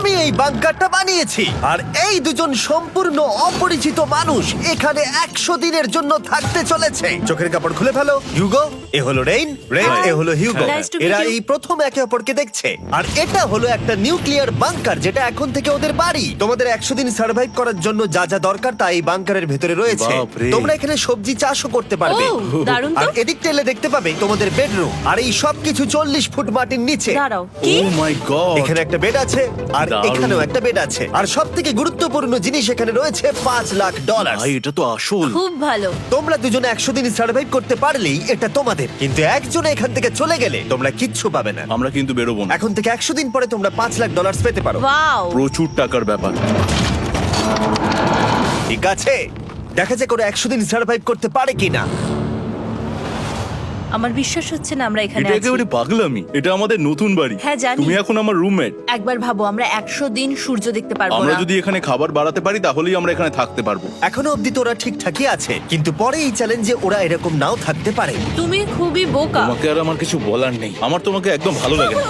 আমি এই বাংকারটা বানিয়েছি আর এই দুজন সম্পূর্ণ অপরিচিত মানুষ এখানে 100 দিনের জন্য থাকতে চলেছে। চোখের কাপড় খুলে ফেলো। হিউগো, এ হলো রেইন, এ হলো হিউগো। Nice to meet এরা you. এই প্রথম একে অপরকে দেখছে। আর এটা হলো একটা নিউক্লিয়ার বাংকার যেটা এখন থেকে ওদের বাড়ি। তোমাদের 100 দিন সার্ভাইভ করার জন্য যা যা দরকার তা এই বাংকারের ভেতরে রয়েছে। বাপরে। তোমরা এখানে সবজি চাষও করতে পারবে। ও, দারুণ তো। আর এদিক টেলে দেখতে পাবে তোমাদের বেডরুম। আর এই সব কিছু 40 ফুট মাটির নিচে। দাঁড়াও, কি? ও মাই গড, এখানে একটা বেড আছে আর দারুণ। এখানেও একটা বেড আছে। আর সব থেকে গুরুত্বপূর্ণ জিনিস এখানে রয়েছে $5,00,000। ভাই এটা তো আসল। খুব ভালো। তোমরা দুজনে 100 দিন সার্ভাইভ করতে পারলেই এটা তোমাদের, কিন্তু একজন এখান থেকে চলে গেলে তোমরা কিচ্ছু পাবে না। আমরা কিন্তু বেরোবো না, এখন থেকে 100 দিন পরে তোমরা $5,00,000 পেতে পারো। ওয়াও। প্রচুর টাকার ব্যাপার। ঠিক আছে, দেখা যাক ওরা 100 দিন সার্ভাইভ করতে পারে কিনা। আমার বিশ্বাস হচ্ছে না আমরা এখানে এটা আছি। একেবারে পাগলামি। এটা আমাদের নতুন বাড়ি। হ্যাঁ, জানি। তুমি এখন আমার রুমমেট। একবার ভাবো, আমরা 100 দিন সূর্য দেখতে পারবো আমরা না। যদি এখানে খাবার বাড়াতে পারি তাহলেই আমরা এখানে থাকতে পারবো। এখনো অব্দি তো ওরা ঠিকঠাকই আছে, কিন্তু পরে এই চ্যালেঞ্জে ওরা এরকম নাও থাকতে পারে। তুমি খুবই বোকা। তোমাকে আর আমার কিছু বলার নেই। আমার তোমাকে একদম ভালো লাগে না।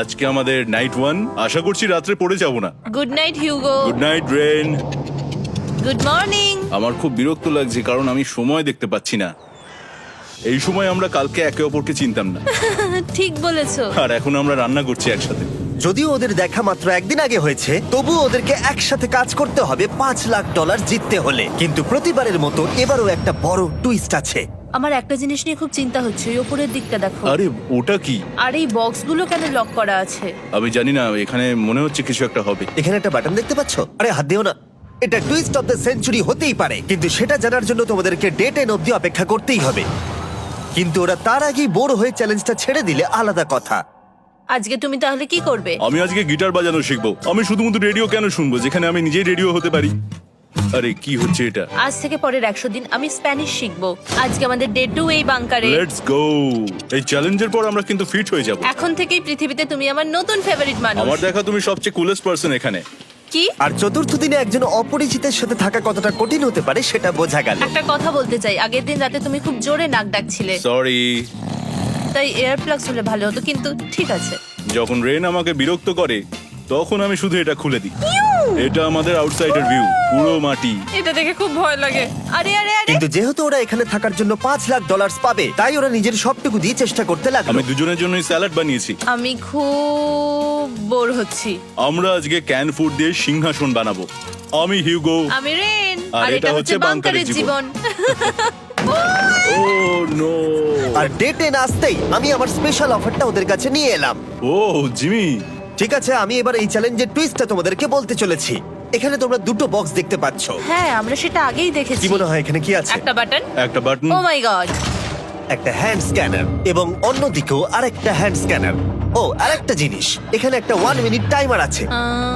আজকে আমাদের নাইট 1। আশা করছি রাত্রে পড়ে যাব না। Good night Hugo. Good night Ren. Good morning. আমার খুব বিরক্ত লাগছে কারণ আমি সময় দেখতে পাচ্ছি না। এই সময় আমরা কালকে একে অপরকে চিনতাম না, ঠিক বলেছো। আর এখন আমরা রান্না করছি একসাথে। যদিও ওদের দেখা মাত্র একদিন আগে হয়েছে, তবুও ওদেরকে একসাথে কাজ করতে হবে $5,00,000 জিততে হলে। কিন্তু প্রতিবারের মতো এবারও একটা বড় টুইস্ট আছে। আমার একটা জিনিস নিয়ে খুব চিন্তা হচ্ছে, ওই উপরের দিকটা দেখো। আরে ওটা কি? আর এই বক্সগুলো কেন লক করা আছে? আমি জানি না, এখানে মনে হচ্ছে কিছু একটা হবে। এখানে একটা বাটন দেখতে পাচ্ছ? আরে হাত দিও না। এটা টুইস্ট অফ দ্য সেঞ্চুরি হতেই পারে, কিন্তু সেটা জানার জন্য তোমাদেরকে ডে 10 অব্দি অপেক্ষা করতেই হবে। কিন্তু ওরা তার আগেই বোর হয়ে চ্যালেঞ্জটা ছেড়ে দিলে আলাদা কথা। আজকে তুমি তাহলে কি করবে? আমি আজকে গিটার বাজানো শিখবো। আমি শুধুমাত্র রেডিও কেন শুনবো যেখানে আমি নিজেই রেডিও হতে পারি? আরে কি হচ্ছে এটা? আজ থেকে পরের 100 দিন আমি স্প্যানিশ শিখবো। আজকে আমাদের ডে 2 এই বাংকারে। Let's go. এই চ্যালেঞ্জের পর আমরা কিন্তু ফিট হয়ে যাব। এখন থেকেই পৃথিবীতে তুমি আমার নতুন ফেভারিট মানুষ। আমার দেখা তুমি সবচেয়ে কুলেস্ট পারসন এখানে। কি? আর চতুর্থ দিনে একজন অপরিচিতের সাথে থাকা কতটা কঠিন হতে পারে সেটা বোঝা গেল। একটা কথা বলতে চাই, আগের দিন রাতে তুমি খুব জোরে নাক ডাকছিলে, সরি। তাই এয়ার প্লাগস হলে ভালো হতো, কিন্তু ঠিক আছে। যখন রেন আমাকে বিরক্ত করে তখন আমি শুধু এটা খুলে দিই। এটা আমাদের আউটসাইডার ভিউ, পুরো মাটি। এটা দেখে খুব ভয় লাগে। আরে আরে আরে, কিন্তু যেহেতু ওরা এখানে থাকার জন্য $5,00,000 পাবে, তাই ওরা নিজের সবটুকু দিয়ে চেষ্টা করতে লাগলো। আমি দুজনের জন্যই স্যালাড বানিয়েছি। আমি খুব বোর হচ্ছি। আমরা আজকে ক্যান ফুড দিয়ে সিংহাসন বানাবো। আমি হিউগো। আমি রেন, আর আর এটা হচ্ছে বাংকারের জীবন। ও নো। আর ডে 10 আসতেই আমি আমার স্পেশাল অফারটা ওদের কাছে নিয়ে এলাম। ও জিমি। ঠিক আছে, আমি এবার এই চ্যালেঞ্জের টুইস্টটা তোমাদেরকে বলতে চলেছি। এখানে তোমরা দুটো বক্স দেখতে পাচ্ছ। হ্যাঁ, আমরা সেটা আগেই কি দেখেছি। মনে হয় এখানে কি আছে? একটা বাটন। একটা বাটন। O my god. একটা হ্যান্ড স্ক্যানার এবং অন্যদিকেও আরেকটা হ্যান্ড স্ক্যানার। ও, আরেকটা জিনিস, এখানে একটা 1 মিনিট টাইমার আছে।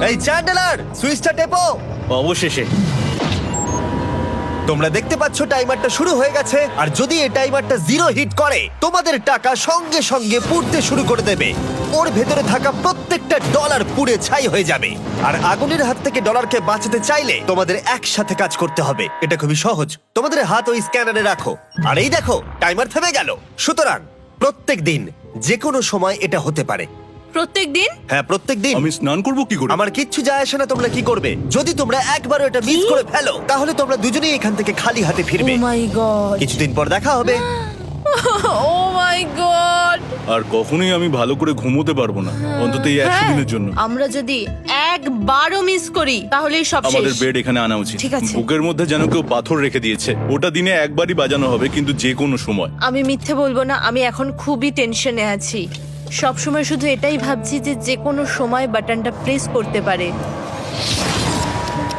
এই চ্যান্ডেলার, সুইচটা টেপো। অবশেষে তোমরা দেখতে পাচ্ছ টাইমারটা শুরু হয়ে গেছে। আর যদি এই টাইমারটা 0 হিট করে, তোমাদের টাকা সঙ্গে সঙ্গে পুড়তে শুরু করে দেবে। ওর ভেতরে থাকা প্রত্যেকটা ডলার পুড়ে ছাই হয়ে যাবে। আর আগুনের হাত থেকে ডলারকে বাঁচাতে চাইলে তোমাদের একসাথে কাজ করতে হবে। এটা খুবই সহজ। তোমাদের হাত ওই স্ক্যানারে রাখো, আর এই দেখো টাইমার থেমে গেল। সুতরাং প্রত্যেক দিন যে কোনো সময় এটা হতে পারে। প্রত্যেক দিন? হ্যাঁ, প্রত্যেক দিন। আমি স্নান করব কি করে? আমার কিচ্ছু যায় আসে না তোমরা কি করবে। যদি তোমরা একবারও এটা মিস করে ফেলো, তাহলে তোমরা দুজনেই এখান থেকে খালি হাতে ও ফিরবে। মাই গড। কিছুদিন পর দেখা হবে। ও মাই গড। আর কখনোই আমি ভালো করে ঘুমোতে পারবো না, অন্তত এই 100 দিনের জন্য। আমরা যদি একবারও মিস করি তাহলেই সব আমাদের শেষ। বেড এখানে আনা উচিত। ঠিক আছে। বুকের মধ্যে যেন কেউ পাথর রেখে দিয়েছে। ওটা দিনে একবারই বাজানো হবে, কিন্তু যে কোনো সময়। আমি মিথ্যে বলবো না, আমি এখন খুবই টেনশনে আছি। সব সময় শুধু এটাই ভাবছি যে যে কোনো সময় বাটনটা প্রেস করতে পারে।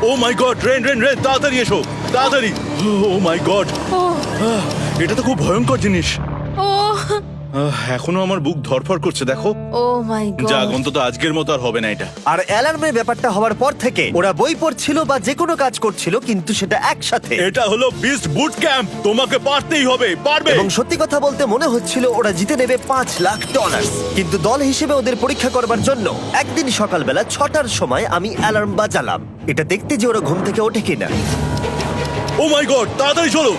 ও my god, rain rain rain, তাড়াতাড়ি এসো, তাড়াতাড়ি। ও মাই গড, ও এটা তো খুব ভয়ঙ্কর জিনিস। ও এখনো আমার বুক ধরফর করছে, দেখো। ও মাই যাক, গড। অন্তত আজকের মতো আর হবে না এটা। আর অ্যালার্মের ব্যাপারটা হওয়ার পর থেকে ওরা বই পড়ছিল বা যে কোনো কাজ করছিল, কিন্তু সেটা একসাথে। এটা হলো বিস্ট বুট ক্যাম্প, তোমাকে পারতেই হবে, পারবে। এবং সত্যি কথা বলতে মনে হচ্ছিল ওরা জিতে নেবে $5,00,000। কিন্তু দল হিসেবে ওদের পরীক্ষা করবার জন্য একদিন সকালবেলা 6টার সময় আমি অ্যালার্ম বাজালাম, এটা দেখতে যে ওরা ঘুম থেকে ওঠে কিনা। ও মাই গড, তাড়াতাড়ি চলো।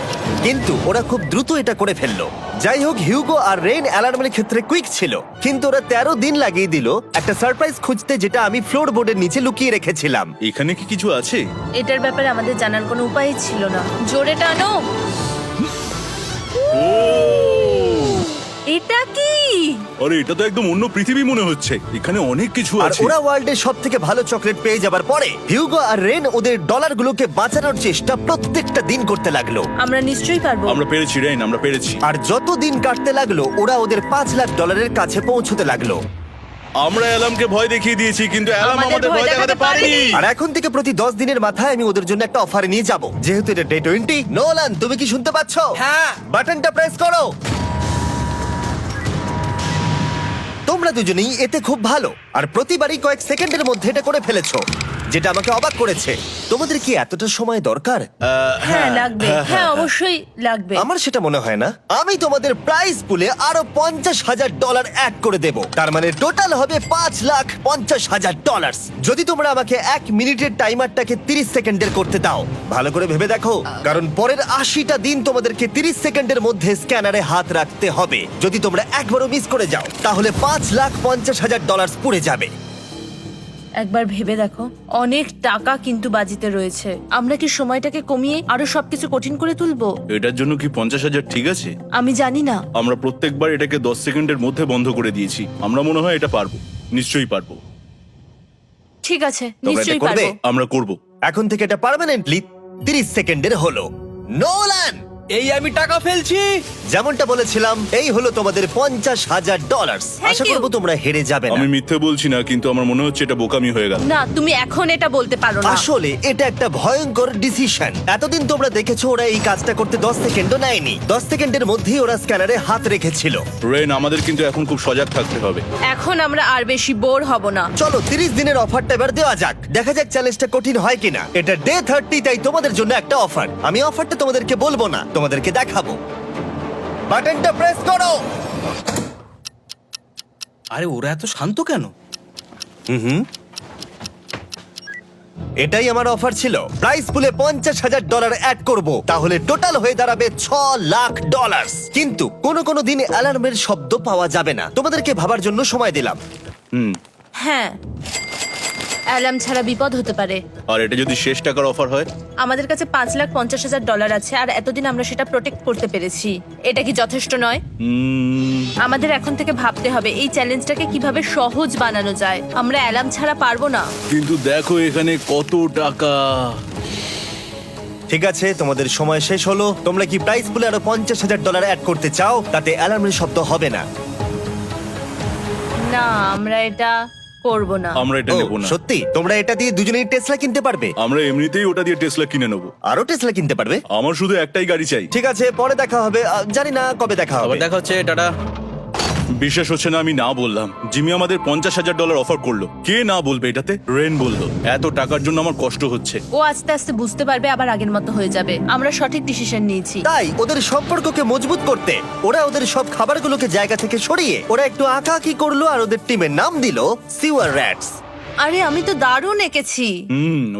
কিন্তু ওরা খুব দ্রুত এটা করে ফেললো। যাই হোক, হিউগো আর রেইন অ্যালার্মের ক্ষেত্রে কুইক ছিল, কিন্তু ওরা 13 দিন লাগিয়ে দিল একটা সারপ্রাইজ খুঁজতে, যেটা আমি ফ্লোর বোর্ডের নিচে লুকিয়ে রেখেছিলাম। এখানে কি কিছু আছে? এটার ব্যাপারে আমাদের জানার কোনো উপায় ছিল না। জোরে টানো। এটা কি? আরে এটা তো একদম অন্য পৃথিবী মনে হচ্ছে। এখানে অনেক কিছু আর আছে। ওরা ওয়ার্ল্ডের সব থেকে ভালো চকলেট পেয়ে যাবার পরে হিউগো আর রেন ওদের ডলারগুলোকে বাঁচানোর চেষ্টা প্রত্যেকটা দিন করতে লাগলো। আমরা নিশ্চয়ই পারবো। আমরা পেরেছি রেইন, আমরা পেরেছি। আর যত দিন কাটতে লাগলো, ওরা ওদের $5,00,000 কাছে পৌঁছতে লাগলো। আমরা অ্যালামকে ভয় দেখিয়ে দিয়েছি, কিন্তু অ্যালাম আমাদের আমাদের ভয় ভয় দেখাতে দেখাতে পারেনি। পারেনি। আর এখন থেকে প্রতি 10 দিনের মাথায় আমি ওদের জন্য একটা অফার নিয়ে যাব, যেহেতু এটা ডে 20। নোলান, তুমি কি শুনতে পাচ্ছ? হ্যাঁ। বাটনটা প্রেস করো। তোমরা দুজনেই এতে খুব ভালো, আর প্রতিবারই কয়েক সেকেন্ডের মধ্যে এটা করে ফেলেছো, যেটা আমাকে অবাক করেছে। তোমাদের কি এতটা সময় দরকার? হ্যাঁ লাগবে, হ্যাঁ অবশ্যই লাগবে। আমার সেটা মনে হয় না। আমি তোমাদের প্রাইস পুলে আরো $50,000 অ্যাড করে দেব, তার মানে টোটাল হবে $5,50,000। যদি তোমরা আমাকে 1 মিনিটের টাইমারটাকে 30 সেকেন্ডের করতে দাও। ভালো করে ভেবে দেখো, কারণ পরের 80টা দিন তোমাদেরকে 30 সেকেন্ডের মধ্যে স্ক্যানারে হাত রাখতে হবে। যদি তোমরা একবারও মিস করে যাও, তাহলে $5,50,000 পুড়ে যাবে। একবার ভেবে দেখো, অনেক টাকা কিন্তু বাজিতে রয়েছে। আমরা কি সময়টাকে কমিয়ে আরো সবকিছু কঠিন করে তুলবো? এটার জন্য কি 50,000 ঠিক আছে? আমি জানি না। আমরা প্রত্যেকবার এটাকে 10 সেকেন্ডের মধ্যে বন্ধ করে দিয়েছি। আমরা মনে হয় এটা পারবো, নিশ্চয়ই পারবো। ঠিক আছে, তোমরা এটা নিশ্চয়ই করবে? পারবো। আমরা করব। এখন থেকে এটা পার্মানেন্টলি 30 সেকেন্ডের হলো। নোলান, এই আমি টাকা ফেলছি। যেমনটা বলেছিলাম, এই হলো তোমাদের $50,000। Thank Asha you. করবো তোমরা হেরে যাবে না। আমি মিথ্যে বলছি না, কিন্তু আমার মনে হচ্ছে এটা বোকামি হয়ে গেল। না, তুমি এখন এটা বলতে পারো না। আসলে এটা একটা ভয়ঙ্কর ডিসিশন। এতদিন তোমরা দেখেছো ওরা এই কাজটা করতে 10 সেকেন্ডও নেয়নি। 10 সেকেন্ডের মধ্যেই ওরা স্ক্যানারে হাত রেখেছিল। রেন, আমাদের কিন্তু এখন খুব সজাগ থাকতে হবে। এখন আমরা আর বেশি বোর হব না। চলো 30 দিনের অফারটা এবার দেওয়া যাক, দেখা যাক চ্যালেঞ্জটা কঠিন হয় কিনা। এটা ডে 30, তাই তোমাদের জন্য একটা অফার। আমি অফারটা তোমাদেরকে বলবো না, তোমাদেরকে দেখাবো। বাটনটা প্রেস করো। আরে ওরা এত শান্ত কেন? এটাই আমার অফার ছিল। প্রাইস পুলে $50,000 অ্যাড করব, তাহলে টোটাল হয়ে দাঁড়াবে $6,00,000। কিন্তু কোনো দিন অ্যালার্মের শব্দ পাওয়া যাবে না। তোমাদেরকে ভাবার জন্য সময় দিলাম। হ্যাঁ, অ্যালার্ম ছাড়া বিপদ হতে পারে। আর এটা যদি শেষ টাকার অফার হয়? আমাদের কাছে $5,50,000 আছে, আর এতদিন আমরা সেটা প্রোটেক্ট করতে পেরেছি। এটা কি যথেষ্ট নয়? আমাদের এখন থেকে ভাবতে হবে এই চ্যালেঞ্জটাকে কিভাবে সহজ বানানো যায়। আমরা অ্যালার্ম ছাড়া পারবো না। কিন্তু দেখো এখানে কত টাকা। ঠিক আছে, তোমাদের সময় শেষ হলো। তোমরা কি প্রাইস পুলে আরো $50,000 অ্যাড করতে চাও? তাতে অ্যালার্মের শব্দ হবে না। না, আমরা এটা করব না। আমরা এটা ও, নেব না। সত্যি? তোমরা এটা দিয়ে দুজনেই টেসলা কিনতে পারবে? আমরা এমনিতেই ওটা দিয়ে টেসলা কিনে নেবো। আরো টেসলা কিনতে পারবে? আমার শুধু একটাই গাড়ি চাই। ঠিক আছে, পরে দেখা হবে। জানি না কবে দেখা হবে। আবার দেখা হচ্ছে, টাটা। বিশ্বাস হচ্ছে না আমি না বললাম। জিমি আমাদের $50,000 অফার করলো। কে না বলবে এটাতে? রেন বললো। এত টাকার জন্য আমার কষ্ট হচ্ছে। ও আস্তে আস্তে বুঝতে পারবে, আবার আগের মতো হয়ে যাবে। আমরা সঠিক ডিসিশন নিয়েছি। তাই ওদের সম্পর্ককে মজবুত করতে ওরা ওদের সব খাবারগুলোকে জায়গা থেকে সরিয়ে ওরা একটু আঁকাআঁকি করলো, আর ওদের টিমের নাম দিল সিওয়ার র্যাটস। আরে আমি তো দারুণ এঁকেছি।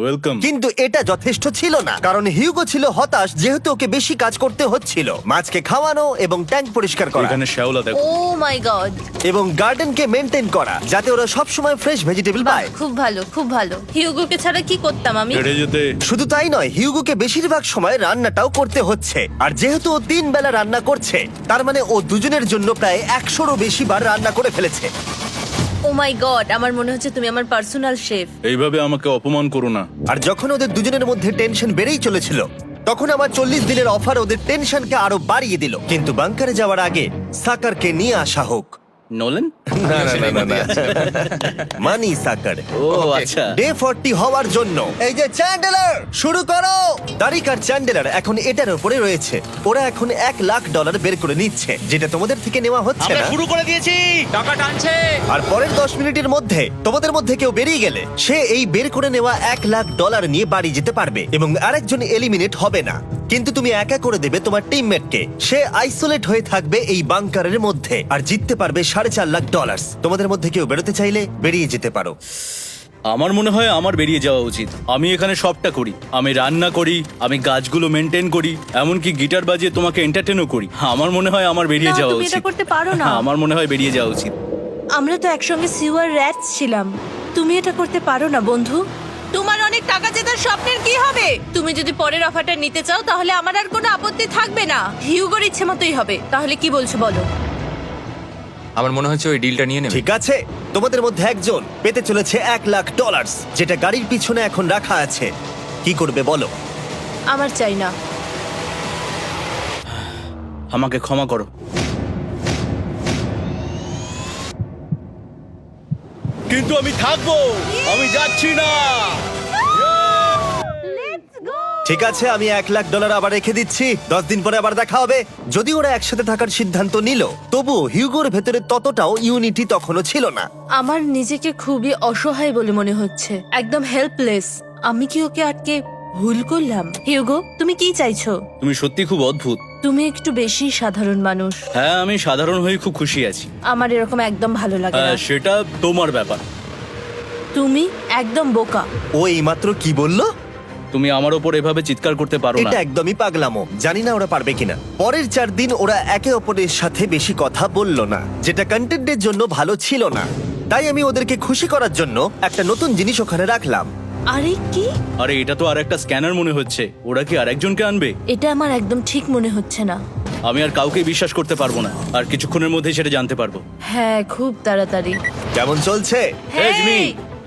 ওয়েলকাম। কিন্তু এটা যথেষ্ট ছিল না, কারণ হিউগো ছিল হতাশ, যেহেতু ওকে বেশি কাজ করতে হচ্ছিল। মাছকে খাওয়ানো এবং ট্যাঙ্ক পরিষ্কার করা এখানে শ্যাওলা দেখো। ও মাই গড, এবং গার্ডেনকে মেনটেন করা, যাতে ওরা সব সময় ফ্রেশ ভেজিটেবল পায়। খুব ভালো, খুব ভালো। হিউগোকে ছাড়া কি করতাম আমি? হেরে যেতে। শুধু তাই নয়, হিউগোকে বেশিরভাগ সময় রান্নাটাও করতে হচ্ছে। আর যেহেতু ও 3 বেলা রান্না করছে, তার মানে ও দুজনের জন্য প্রায় 100রও বেশি বার রান্না করে ফেলেছে। ও মাই গড, আমার মনে হচ্ছে তুমি আমার পার্সোনাল শেফ। এইভাবে আমাকে অপমান করো না। আর যখন ওদের দুজনের মধ্যে টেনশন বেড়েই চলেছিল, তখন আমার 40 দিনের অফার ওদের টেনশনকে আরো বাড়িয়ে দিল। কিন্তু বাংকারে যাওয়ার আগে সাকারকে নিয়ে আসা হোক। নোলেন? মানি সাকার। ও আচ্ছা। ডে 40 হওয়ার জন্য এই যে চ্যান্ডেলার শুরু করো। তারিক আর চ্যান্ডেলার এখন এটার উপরে রয়েছে। ওরা এখন $1,00,000 বের করে নিচ্ছে, যেটা তোমাদের থেকে নেওয়া হচ্ছে আমরা না। শুরু করে দিয়েছি, টাকা টানছে। আর পরের 10 মিনিটের মধ্যে তোমাদের মধ্যে কেউ বেরিয়ে গেলে সে এই বের করে নেওয়া $1,00,000 নিয়ে বাড়ি যেতে পারবে, এবং আরেকজন এলিমিনেট হবে না। কিন্তু তুমি একা করে দেবে তোমার টিমমেটকে। সে আইসোলেট হয়ে থাকবে এই বাংকারের মধ্যে, আর জিততে পারবে $4.5 লাখ। তোমাদের মধ্যে কেউ বেরোতে চাইলে বেরিয়ে যেতে পারো। আমার মনে হয় আমার বেরিয়ে যাওয়া উচিত। আমি এখানে সবটা করি, আমি রান্না করি, আমি গাছগুলো মেনটেন করি, এমনকি গিটার বাজিয়ে তোমাকে এন্টারটেনও করি। আমার মনে হয় আমার বেরিয়ে না, যাওয়া তুমি এটা উচিত। করতে পারো না। আমার মনে হয় বেরিয়ে যাওয়া উচিত। আমরা তো একসঙ্গে সিওয়ার র্যাটস ছিলাম। তুমি এটা করতে পারো না বন্ধু। তোমার অনেক টাকা জেতার স্বপ্নের কি হবে? তুমি যদি পরের অফারটা নিতে চাও তাহলে আমার আর কোনো আপত্তি থাকবে না। হিউগোর ইচ্ছে মতোই হবে। তাহলে কি বলছো বলো? আমার মনে হচ্ছে ওই ডিলটা নিয়ে নেবে। ঠিক আছে, তোমাদের মধ্যে একজন পেতে চলেছে $1,00,000, যেটা গাড়ির পিছনে এখন রাখা আছে। কি করবে বলো? আমার চাই না। আমাকে ক্ষমা করো। কিন্তু আমি থাকবো, আমি যাচ্ছি না। ঠিক আছে, আমি $1,00,000 আবার রেখে দিচ্ছি। 10 দিন পরে আবার দেখা হবে। যদি ওরা একসাথে থাকার সিদ্ধান্ত নিল, তবু হিউগোর ভেতরে ততটাও ইউনিটি তখনও ছিল না। আমার নিজেকে খুবই অসহায় বলে মনে হচ্ছে, একদম হেল্পলেস। আমি কি ওকে আটকে ভুল করলাম? হিউগো, তুমি কি চাইছো? তুমি সত্যি খুব অদ্ভুত। তুমি একটু বেশি সাধারণ মানুষ। হ্যাঁ, আমি সাধারণ হয়ে খুব খুশি আছি। আমার এরকম একদম ভালো লাগে না। হ্যাঁ, সেটা তোমার ব্যাপার। তুমি একদম বোকা। ও এইমাত্র কি বললো? তুমি আমার ওপর এভাবে চিৎকার করতে পারো না। এটা একদমই পাগলামো। জানি না ওরা পারবে কিনা। পরের 4 দিন ওরা একে অপরের সাথে বেশি কথা বলল না, যেটা কন্টেন্টের জন্য ভালো ছিল না। তাই আমি ওদেরকে খুশি করার জন্য একটা নতুন জিনিস ওখানে রাখলাম। আরে কি? আরে এটা তো আর একটা স্ক্যানার মনে হচ্ছে। ওরা কি আরেকজনকে আনবে? এটা আমার একদম ঠিক মনে হচ্ছে না। আমি আর কাউকে বিশ্বাস করতে পারবো না। আর কিছুক্ষণের মধ্যেই সেটা জানতে পারবো। হ্যাঁ, খুব তাড়াতাড়ি। কেমন চলছে? Hey, Jimmy!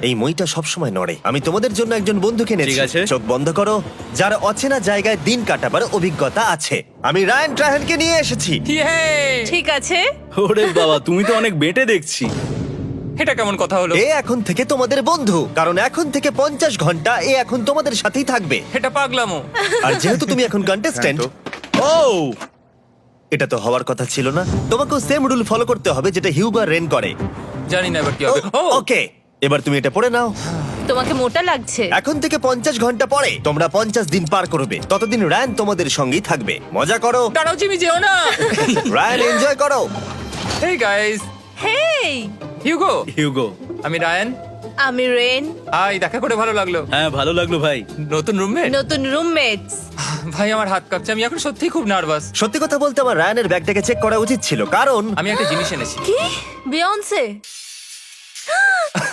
এই মইটা সবসময় নড়ে। আমি তোমাদের জন্য একজন বন্ধুকে এনেছি। ঠিক আছে। চোখ বন্ধ করো। যার অচেনা জায়গায় দিন কাটাবার অভিজ্ঞতা আছে। আমি রায়ান ট্রাহেনকে নিয়ে এসেছি। ইয়ে! ঠিক আছে। ওরে বাবা, তুমি তো অনেক বেটে দেখছি। এটা কেমন কথা হলো? এ এখন থেকে তোমাদের বন্ধু, কারণ এখন থেকে 50 ঘন্টা এ এখন তোমাদের সাথেই থাকবে। এটা পাগলামো। আর যেহেতু তুমি এখন কন্টেস্ট্যান্ট, ও এটা তো হওয়ার কথা ছিল না। তোমাকেও সেম রুল ফলো করতে হবে যেটা হিউগো আর রেন করে। জানি না এবার কি হবে। ও ওকে, এবার তুমি এটা পড়ে নাও। তোমাকে মোটা লাগছে। এখন থেকে 50 ঘন্টা পরে তোমরা 50 দিন পার করবে। ততদিন রায়ান তোমাদের সঙ্গেই থাকবে। মজা করো, দাঁড়াও জিমি, যেও না। রায়ান এনজয় করো। হেই গাইস, হেই, হিউগো। হিউগো। আমি রায়ান। আমি রেন। হাই, দেখা করে ভালো লাগলো। হ্যাঁ, ভালো লাগলো ভাই। নতুন রুমমেট। নতুন রুমমেটস। ভাই আমার হাত কাঁপছে, আমি এখন সত্যিই খুব নার্ভাস। সত্যি কথা বলতে আমার রায়ানের ব্যাগটাকে চেক করা উচিত ছিল, কারণ আমি একটা জিনিস এনেছি। কি? বিয়ন্সে?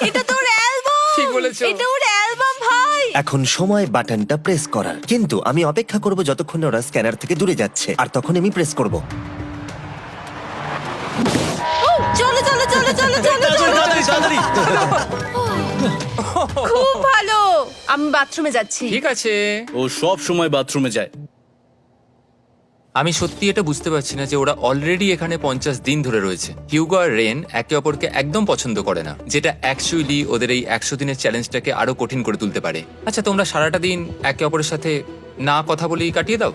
এটা তোর অ্যালবাম। ঠিক বলেছো। এটা ওর অ্যালবাম ভাই। এখন সময় বাটনটা প্রেস করার। কিন্তু আমি অপেক্ষা করব যতক্ষণ না ওরা স্ক্যানার থেকে দূরে যাচ্ছে, আর তখন আমি প্রেস করব। ও, চলো চলো চলো চলো চলো চলো। তাড়াতাড়ি, তাড়াতাড়ি। খুব ভালো। আমি বাথরুমে যাচ্ছি। ঠিক আছে। ও সব সময় বাথরুমে যায়। আমি সত্যি এটা বুঝতে পারছি না যে ওরা অলরেডি এখানে 50 দিন ধরে রয়েছে। হিউগো আর রেন একে অপরকে একদম পছন্দ করে না, যেটা অ্যাকচুয়ালি ওদের এই 100 দিনের চ্যালেঞ্জটাকে আরো কঠিন করে তুলতে পারে। আচ্ছা, তোমরা সারাটা দিন একে অপরের সাথে না কথা বলেই কাটিয়ে দাও?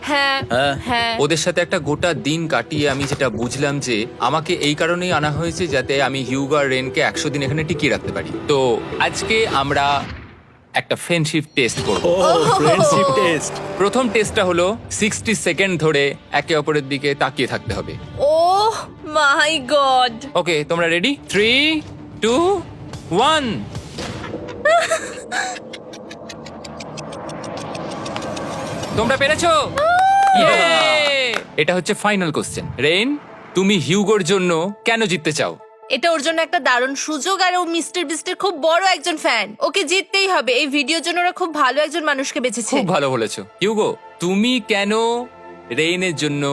হ্যাঁ হ্যাঁ। হ্যাঁ। ওদের সাথে একটা গোটা দিন কাটিয়ে আমি যেটা বুঝলাম যে আমাকে এই কারণেই আনা হয়েছে যাতে আমি হিউগো আর রেনকে 100 দিন এখানে টিকিয়ে রাখতে পারি। তো আজকে আমরা একটা ফ্রেন্ডশিপ টেস্ট করব। ও ফ্রেন্ডশিপ টেস্ট। প্রথম টেস্টটা হলো 60 সেকেন্ড ধরে একে অপরের দিকে তাকিয়ে থাকতে হবে। ওহ মাই গড। ওকে, তোমরা রেডি? 3, 2, 1। তোমরা পেরেছো? Yay! এটা হচ্ছে ফাইনাল কোশ্চেন। রেন, তুমি হিউগোর জন্য কেন জিততে চাও? এটা ওর জন্য একটা দারুণ সুযোগ, আর ও মিস্টার বিস্টের খুব বড় একজন ফ্যান। ওকে জিততেই হবে। এই ভিডিওর জন্য ওরা খুব ভালো একজন মানুষকে বেছেছে। খুব ভালো বলেছো। হিউগো, তুমি কেন রেইনের জন্য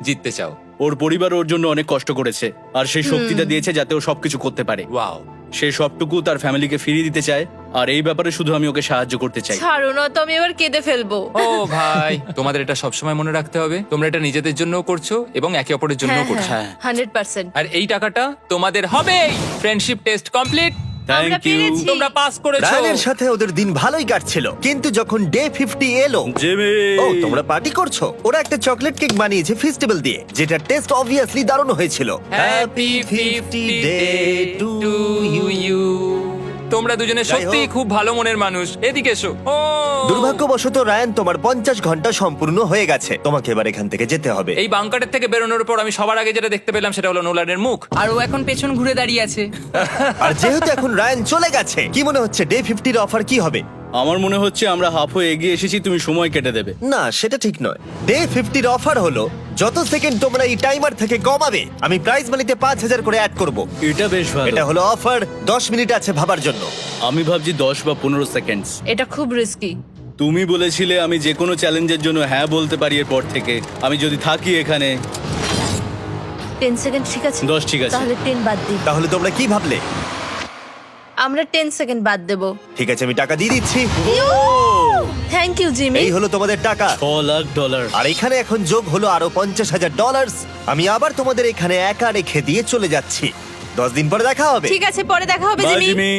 জিততে চাও? ওর পরিবার ওর জন্য অনেক কষ্ট করেছে, আর সেই শক্তিটা দিয়েছে যাতে ও সবকিছু করতে পারে। ওয়াও। সে সবটুকু তার ফ্যামিলিকে ফিরিয়ে দিতে চায়, আর এই ব্যাপারে শুধু আমি ওকে সাহায্য করতে চাই। ছাড়ো না তো, আমি এবার কেঁদে ফেলবো। ও ভাই, তোমাদের এটা সবসময় মনে রাখতে হবে। তোমরা এটা নিজেদের জন্যও করছো এবং একে অপরের জন্যও করছো। হ্যাঁ। 100%। আর এই টাকাটা তোমাদের হবে। Friendship test complete. আমরা থ্যাংক ইউ পেরেছি। তোমরা পাস করেছো। রায়ানের সাথে ওদের দিন ভালোই কাটছিল, কিন্তু যখন ডে 50 এলো, জিমি। ও তোমরা পার্টি করছো। ওরা একটা চকলেট কেক বানিয়েছে ফেস্টিভ্যাল দিয়ে, যেটা টেস্ট অবভিয়াসলি দারুণ হয়েছিল। Happy 50 day to you. তোমরা দুজনে যাই সত্যি হোক। খুব ভালো মনের মানুষ, এদিকে এসো। ও দুর্ভাগ্যবশত রায়ান, তোমার 50 ঘন্টা সম্পূর্ণ হয়ে গেছে। তোমাকে এবার এখান থেকে যেতে হবে। এই বাংকারের থেকে বেরোনোর পর আমি সবার আগে যেটা দেখতে পেলাম সেটা হলো নোলানের মুখ। আর ও এখন পেছন ঘুরে দাঁড়িয়ে আছে। আর যেহেতু এখন রায়ান চলে গেছে, কি মনে হচ্ছে ডে 50 এর অফার কি হবে? আমার মনে হচ্ছে আমরা হাফ হয়ে এগিয়ে এসেছি, তুমি সময় কেটে দেবে। না, সেটা ঠিক নয়। ডে 50 এর অফার হলো যত সেকেন্ড তোমরা এই টাইমার থেকে কমাবে, আমি প্রাইজ মানিতে 5000 করে অ্যাড করব। এটা বেশ ভালো। এটা হলো অফার। 10 মিনিট আছে ভাবার জন্য। আমি ভাবছি 10 বা 15 সেকেন্ডস। এটা খুব রিস্কি। তুমি বলেছিলে আমি যে কোনো চ্যালেঞ্জের জন্য হ্যাঁ বলতে পারি এরপর থেকে। আমি যদি থাকি এখানে 10 সেকেন্ড ঠিক আছে? 10 ঠিক আছে। তাহলে 10 বাদ দিই। তাহলে তোমরা কি ভাবলে? আমরা 10 সেকেন্ড বাদ দেব। ঠিক আছে, আমি টাকা দিয়ে দিচ্ছি। Thank you Jimmy. এই হলো তোমাদের টাকা। $6 লাখ। আর এখানে এখন যোগ হলো আরো $50,000। আমি আবার তোমাদের এখানে একা রেখে দিয়ে চলে যাচ্ছি। 10 দিন পরে দেখা হবে। ঠিক আছে, পরে দেখা হবে বাই জিমি। জিমি।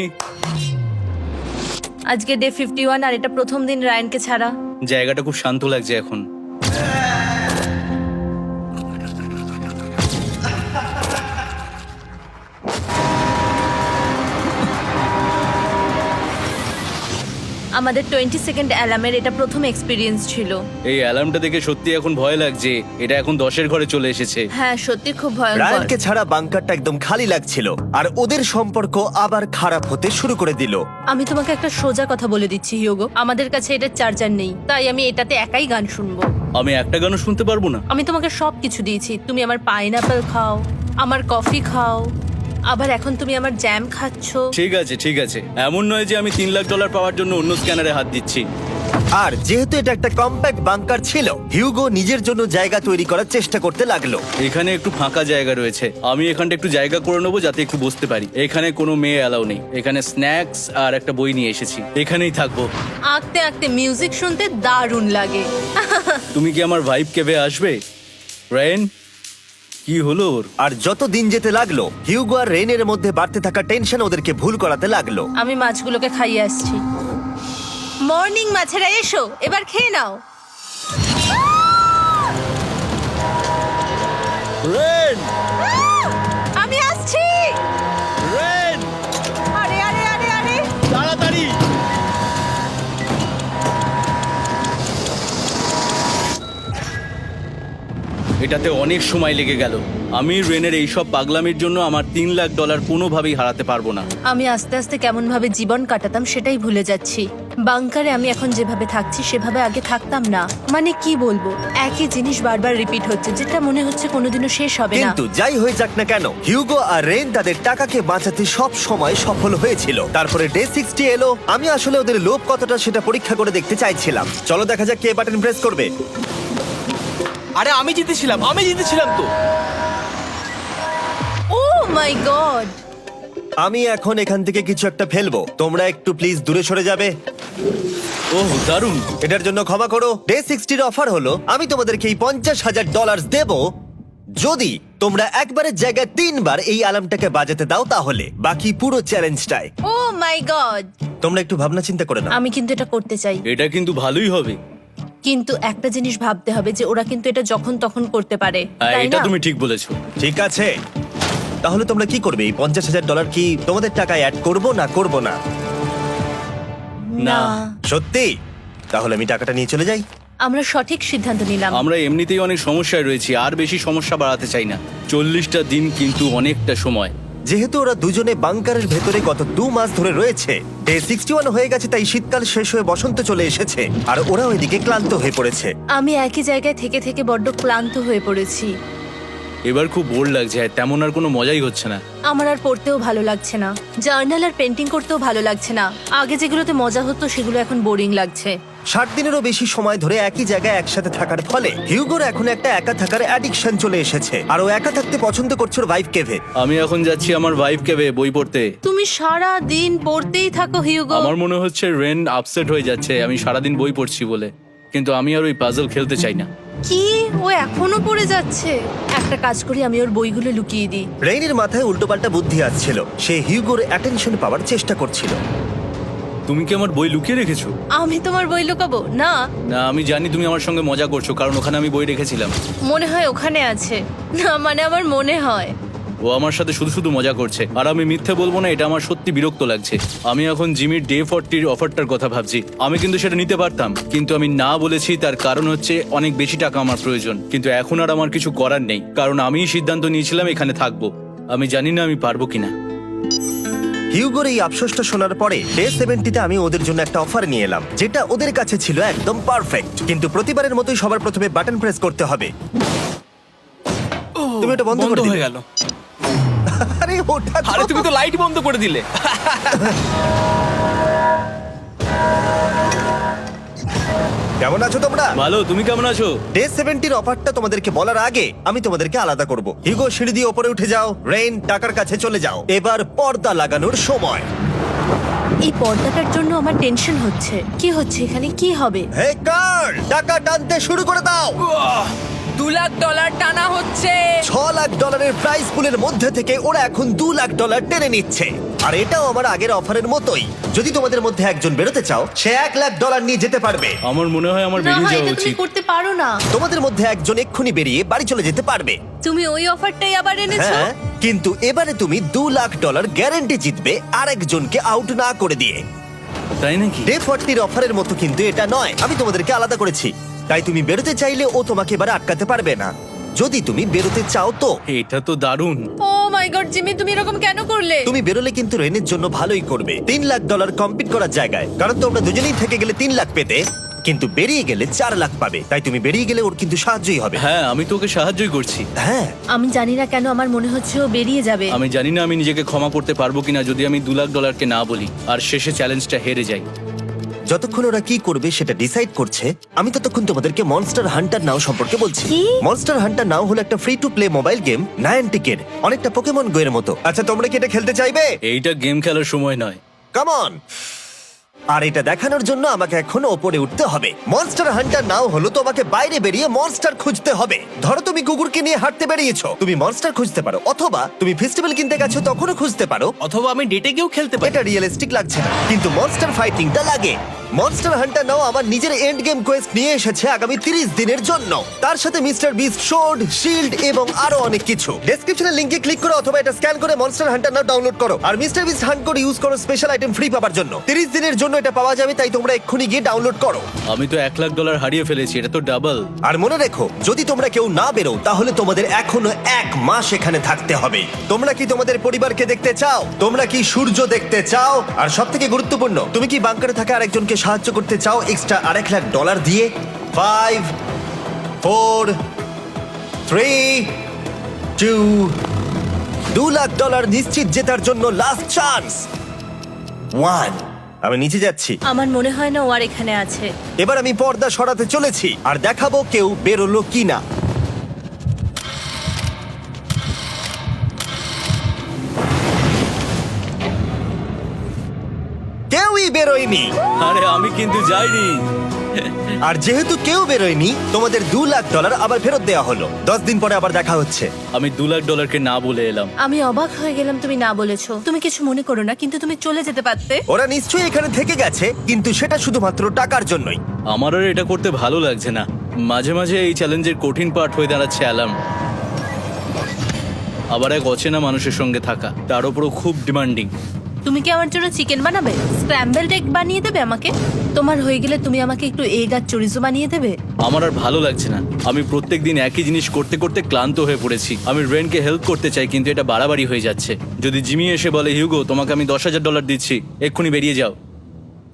আজকে ডে 51 আর এটা প্রথম দিন রায়ানকে ছাড়া। জায়গাটা খুব শান্ত লাগছে এখন। আমাদের 20 সেকেন্ড অ্যালার্মের এটা প্রথম এক্সপিরিয়েন্স ছিল। এই অ্যালার্মটা দেখে সত্যি এখন ভয় লাগছে। এটা এখন 10-এর ঘরে চলে এসেছে। হ্যাঁ, সত্যি খুব ভয়ঙ্কর। রায়ানকে ছাড়া বাংকারটা একদম খালি লাগছিল, আর ওদের সম্পর্ক আবার খারাপ হতে শুরু করে দিল। আমি তোমাকে একটা সোজা কথা বলে দিচ্ছি হিউগো, আমাদের কাছে এটা চার্জার নেই, তাই আমি এটাতে একাই গান শুনবো। আমি একটা গানও শুনতে পারবো না। আমি তোমাকে সব কিছু দিয়েছি। তুমি আমার পাইনাপেল খাও, আমার কফি খাও, আবার এখন তুমি আমার জ্যাম খাচ্ছো। ঠিক আছে ঠিক আছে, এমন নয় যে আমি $3 লাখ পাওয়ার জন্য অন্য স্ক্যানারে হাত দিচ্ছি। আর যেহেতু এটা একটা কম্প্যাক্ট বাংকার ছিল, হিউগো নিজের জন্য জায়গা তৈরি করার চেষ্টা করতে লাগলো। এখানে একটু ফাঁকা জায়গা রয়েছে, আমি এখানটা একটু জায়গা করে নেবো যাতে একটু বসতে পারি। এখানে কোনো মেয়ে অ্যালাউ নেই। এখানে স্ন্যাক্স আর একটা বই নিয়ে এসেছি, এখানেই থাকবো। আঁকতে আঁকতে মিউজিক শুনতে দারুণ লাগে। তুমি কি আমার ভাইব কেবে আসবে? রেন, কি হলো ওর? আর যত দিন যেতে লাগলো, হিউগো আর রেনের মধ্যে বাড়তে থাকা টেনশন ওদেরকে ভুল করাতে লাগলো। আমি মাছগুলোকে খাইয়ে আসছি। মর্নিং মাছেরা, এসো এবার খেয়ে নাও। রেন, আমি আসছি। রেন, আরে আরে আরে আরে, তাড়াতাড়ি! এটাতে অনেক সময় লেগে গেল। আমি রেনের এইসব পাগলামির জন্য আমার $3 লাখ কোনোভাবেই হারাতে পারবো না। আমি আস্তে আস্তে কেমন ভাবে জীবন কাটাতাম সেটাই ভুলে যাচ্ছি। বাংকারে আমি এখন যেভাবে থাকছি সেভাবে আগে থাকতাম না। মানে কি বলবো, একই জিনিস বারবার রিপিট হচ্ছে, যেটা মনে হচ্ছে কোনোদিনও শেষ হবে না। কিন্তু যাই হয়ে যাক না কেন, হিউগো আর রেন তাদের টাকাকে বাঁচাতে সব সময় সফল হয়েছিল। তারপরে ডে 60 এলো। আমি আসলে ওদের লোভ কতটা সেটা পরীক্ষা করে দেখতে চাইছিলাম। চলো দেখা যাক কে বাটন প্রেস করবে। আরে আমি জিতেছিলাম তো। ও মাই গড! আমি এখন এখান থেকে কিছু একটা ফেলবো। তোমরা একটু প্লিজ দূরে সরে যাবে। ওহ দারুণ! এটার জন্য ক্ষমা করো। ডে 60 অফার হলো আমি তোমাদেরকে এই $50,000 দেব যদি তোমরা একবারের জায়গায় 3 বার এই অ্যালার্মটাকে বাজাতে দাও। তাহলে বাকি পুরো চ্যালেঞ্জটাই ও মাই গড! তোমরা একটু ভাবনা চিন্তা করে নাও। আমি কিন্তু এটা করতে চাই, এটা কিন্তু ভালোই হবে। কিন্তু একটা জিনিস ভাবতে হবে যে ওরা কিন্তু এটা যখন তখন করতে পারে, হ্যাঁ, তাই এটা না? তুমি ঠিক বলেছো। ঠিক আছে, তাহলে তোমরা কি করবে? এই $50,000 কি তোমাদের টাকায় অ্যাড করবো না করবো না? না, সত্যি? তাহলে আমি টাকাটা নিয়ে চলে যাই। আমরা সঠিক সিদ্ধান্ত নিলাম। আমরা এমনিতেই অনেক সমস্যায় রয়েছি, আর বেশি সমস্যা বাড়াতে চাই না। 40টা দিন কিন্তু অনেকটা সময়। যেহেতু ওরা দুজনে বাংকারের ভেতরে গত 2 মাস ধরে রয়েছে, ডে 61 হয়ে গেছে, তাই শীতকাল শেষ হয়ে বসন্ত চলে এসেছে, আর ওরা ওইদিকে ক্লান্ত হয়ে পড়েছে। আমি একই জায়গায় থেকে থেকে বড্ড ক্লান্ত হয়ে পড়েছি। এবার খুব বোর লাগছে, আর তেমন আর কোনো মজাই হচ্ছে না। আমার আর পড়তেও ভালো লাগছে না, জার্নাল আর পেন্টিং করতেও ভালো লাগছে না। আগে যেগুলোতে মজা হতো সেগুলো এখন বোরিং লাগছে। 60 দিনেরও বেশি সময় ধরে একই জায়গায় একসাথে থাকার ফলে হিউগোর এখন একটা একা থাকার অ্যাডিকশন চলে এসেছে, আর ও একা থাকতে পছন্দ করছে ওর ভাইফ কেভে। আমি এখন যাচ্ছি আমার ভাইফ কেবে বই পড়তে। তুমি সারা দিন পড়তেই থাকো হিউগো। আমার মনে হচ্ছে রেন আপসেট হয়ে যাচ্ছে আমি সারাদিন বই পড়ছি বলে, কিন্তু আমি আর ওই পাজল খেলতে চাই না। কি, ও এখনো পড়ে যাচ্ছে? একটা কাজ করি, আমি ওর বইগুলো লুকিয়ে দিই। রেইনের মাথায় উল্টোপাল্টা বুদ্ধি আসছিল। সে হিউগোর অ্যাটেনশন পাওয়ার চেষ্টা করছিল। তুমি কি আমার বই লুকিয়ে রেখেছো? আমি তোমার বই লুকাবো না। না, আমি জানি তুমি আমার সঙ্গে মজা করছো, কারণ ওখানে আমি বই রেখেছিলাম। মনে হয় ওখানে আছে। না মানে আমার মনে হয়। ও আমার সাথে শুধু শুধু মজা করছে, আর আমি মিথ্যে বলবো না, এটা আমার সত্যি বিরক্ত লাগছে। আমি এখন জিমির ডে 40 অফারটার কথা ভাবছি। আমি কিন্তু সেটা নিতে পারতাম, কিন্তু আমি না বলেছি। তার কারণ হচ্ছে অনেক বেশি টাকা আমার প্রয়োজন, কিন্তু এখন আর আমার কিছু করার নেই, কারণ আমিই সিদ্ধান্ত নিয়েছিলাম এখানে থাকবো। আমি জানি না আমি পারবো কিনা। হিউগোর এই আফসোসটা শোনার পরে ডে 70-তে আমি ওদের জন্য একটা অফার নিয়ে এলাম, যেটা ওদের কাছে ছিল একদম পারফেক্ট। কিন্তু প্রতিবারের মতোই সবার প্রথমে বাটন প্রেস করতে হবে। তুমি এটা বন্ধ করে হয়ে দিলে। গেল। আরে ওটা তো- আরে তুমি তো লাইট বন্ধ করে দিলে। কেমন আছো তোমরা? ভালো, তুমি কেমন আছো? ডে 70-র অফারটা তোমাদেরকে বলার আগে আমি তোমাদেরকে আলাদা করব। হিউগো, সিঁড়ি দিয়ে ওপরে উঠে যাও। রেইন, টাকার কাছে চলে যাও। এবার পর্দা লাগানোর সময়। এই পর্দাটার জন্য আমার টেনশন হচ্ছে। কি হচ্ছে এখানে, কি হবে? হে কার্ল, টাকা টানতে শুরু করে দাও। $2 লাখ টানা হচ্ছে। $6 লাখ প্রাইস পুলের মধ্যে থেকে ওরা এখন $2 লাখ টেনে নিচ্ছে। আর এটাও আমার আগের অফারের মতোই। যদি তোমাদের মধ্যে একজন বেরোতে চাও, সে $1 লাখ নিয়ে যেতে পারবে। আমার মনে হয় আমার না বেরিয়ে হয় যাওয়া এটা তুমি উচিত। করতে পারো না। তোমাদের মধ্যে একজন এক্ষুনি বেরিয়ে বাড়ি চলে যেতে পারবে। তুমি ওই অফারটাই আবার এনেছো। হ্যাঁ, কিন্তু এবারে তুমি $2 লাখ গ্যারান্টি জিতবে আরেকজনকে আউট না করে দিয়ে। তাই নাকি? ডে 40-র অফারের মতো কিন্তু এটা নয়। আমি তোমাদেরকে আলাদা করেছি, তাই তুমি বেরোতে চাইলে ও তোমাকে এবারে আটকাতে পারবে না। যদি তুমি বেরোতে চাও তো। এটা তো দারুণ। ও মাই গড জিমি, তুমি এরকম কেন করলে? তুমি বেরোলে কিন্তু রেনের জন্য ভালোই করবে। $3 লাখ কম্পিট করার জায়গায়, কারণ তোমরা দুজনেই থেকে গেলে 3 লাখ পেতে, কিন্তু বেরিয়ে গেলে 4 লাখ পাবে। তাই তুমি বেরিয়ে গেলে ওর কিন্তু সাহায্যই হবে। হ্যাঁ, আমি তোকে সাহায্যই করছি। হ্যাঁ, আমি জানি না কেন আমার মনে হচ্ছে ও বেরিয়ে যাবে। আমি জানি না আমি নিজেকে ক্ষমা করতে পারবো কিনা যদি আমি $2 লাখ না বলি আর শেষে চ্যালেঞ্জটা হেরে যাই। যতক্ষণ ওরা কি করবে সেটা ডিসাইড করছে, আমি ততক্ষণ তোমাদেরকে মনস্টার হান্টার নাও সম্পর্কে বলছি। কি? মনস্টার হান্টার নাও হলো একটা free to play mobile game, নায়ান্টিকের, অনেকটা পোকেমন গো এর মতো। আচ্ছা, তোমরা কি এটা খেলতে চাইবে? এইটা গেম খেলার সময় নয়। Come on. আর এটা দেখানোর জন্য আমাকে এখন ওপরে উঠতে হবে। মনস্টার হান্টার নাও হলো তোমাকে বাইরে বেরিয়ে মনস্টার খুঁজতে হবে। ধরো তুমি কুকুরকে নিয়ে হাঁটতে বেরিয়েছো, তুমি মনস্টার খুঁজতে পারো, অথবা তুমি ফেস্টিভ্যাল কিনতে গেছো তখনও খুঁজতে পারো। অথবা আমি ডেটে গিয়েও খেলতে পারি। এটা রিয়েলিস্টিক লাগছে না, কিন্তু মনস্টার ফাইটিংটা লাগে। মনস্টার হান্টার নাও আমার নিজের এন্ড গেম কোয়েস্ট নিয়ে এসেছে আগামী 30 দিনের জন্য। তার সাথে মিস্টার বিস্ট সোর্ড, শিল্ড এবং আরো অনেক কিছু। ডেসক্রিপশনের লিংকে ক্লিক করো অথবা এটা স্ক্যান করে মনস্টার হান্টার নাও ডাউনলোড করো। আর Mister Beast hunt code use করো স্পেশাল আইটেম ফ্রি পাওয়ার জন্য। 30 দিনের জন্য এটা পাওয়া যাবে, তাই তোমরা এক্ষুনি গিয়ে ডাউনলোড করো। আমি তো $1 লাখ হারিয়ে ফেলেছি, এটা তো ডাবল। আর মনে রেখো, যদি তোমরা কেউ না বেরো তাহলে তোমাদের এখনো 1 মাস এখানে থাকতে হবে। তোমরা কি তোমাদের পরিবারকে দেখতে চাও? তোমরা কি সূর্য দেখতে চাও? আর সবথেকে গুরুত্বপূর্ণ, তুমি কি বাংকারে থাকা আরেকজনকে সাহায্য করতে চাও এক্সট্রা $1 লাখ দিয়ে? 5 4 3 2 $2 লাখ নিশ্চিত জেতার জন্য লাস্ট চান্স। 1। আমি নিচে যাচ্ছি। আমার মনে হয় না ও আর এখানে আছে। এবার আমি পর্দা সরাতে চলেছি আর দেখাবো কেউ বেরোলো কিনা। কেউই বেরোয়নি। আরে আমি কিন্তু যাইনি। আর যেহেতু কেউ বেরোয়নি, তোমাদের $2 লাখ আবার ফেরত দেওয়া হলো। 10 দিন পরে আবার দেখা হচ্ছে। আমি $2 লাখ না বলে এলাম। আমি অবাক হয়ে গেলাম তুমি না বলেছো। তুমি কিছু মনে করো না, কিন্তু তুমি চলে যেতে পারতে। ওরা নিশ্চয়ই এখানে থেকে গেছে, কিন্তু সেটা শুধুমাত্র টাকার জন্যই। আমার আর এটা করতে ভালো লাগছে না। মাঝে মাঝে এই চ্যালেঞ্জের কঠিন পার্ট হয়ে দাঁড়াচ্ছে অ্যালার্ম। আবার এক অচেনা মানুষের সঙ্গে থাকা, তার উপরও খুব ডিমান্ডিং। তুমি কি আমার জন্য চিকেন বানাবে? স্ক্র্যাম্বলড এগ বানিয়ে দেবে আমাকে? তোমার হয়ে গেলে তুমি আমাকে একটু এগ আর চরিজো বানিয়ে দেবে? আমার আর ভালো লাগছে না। আমি প্রত্যেকদিন একই জিনিস করতে করতে ক্লান্ত হয়ে পড়েছি। আমি রেনকে হেল্প করতে চাই, কিন্তু এটা বাড়াবাড়ি হয়ে যাচ্ছে। যদি জিমি এসে বলে, হিউগো তোমাকে আমি $10,000 দিচ্ছি, এক্ষুনি বেরিয়ে যাও,